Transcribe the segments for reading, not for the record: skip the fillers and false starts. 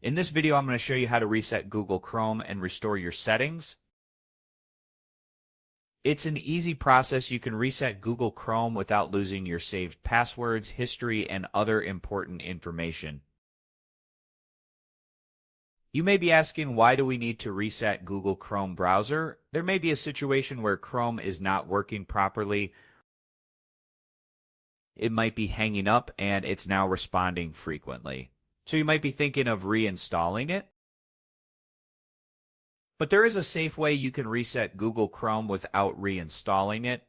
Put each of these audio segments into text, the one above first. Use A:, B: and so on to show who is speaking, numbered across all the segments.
A: In this video, I'm going to show you how to reset Google Chrome and restore your settings. It's an easy process. You can reset Google Chrome without losing your saved passwords, history, and other important information. You may be asking, why do we need to reset Google Chrome browser? There may be a situation where Chrome is not working properly. It might be hanging up and it's now responding frequently. So you might be thinking of reinstalling it. But there is a safe way you can reset Google Chrome without reinstalling it.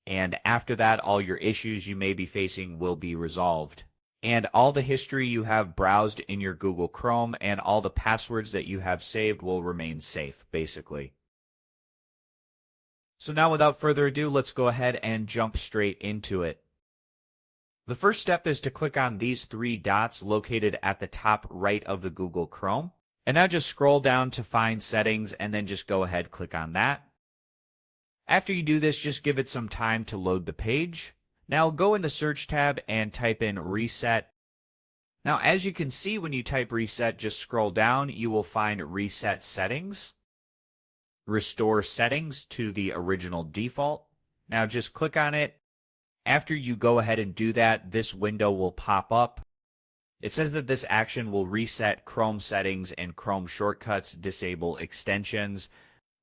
A: And after that, all your issues you may be facing will be resolved. And all the history you have browsed in your Google Chrome and all the passwords that you have saved will remain safe, basically. So now, without further ado, let's go ahead and jump straight into it. The first step is to click on these three dots located at the top right of the Google Chrome. And now just scroll down to find settings and then just go ahead, click on that. After you do this, just give it some time to load the page. Now go in the search tab and type in reset. Now, as you can see, when you type reset, just scroll down, you will find reset settings. Restore settings to the original default. Now just click on it. After you go ahead and do that, this window will pop up. It says that this action will reset Chrome settings and Chrome shortcuts, disable extensions,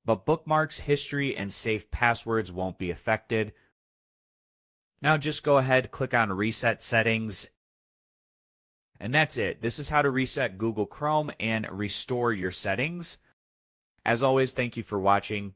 A: but bookmarks, history, and safe passwords won't be affected. Now just go ahead, click on Reset Settings, and that's it. This is how to reset Google Chrome and restore your settings. As always, thank you for watching.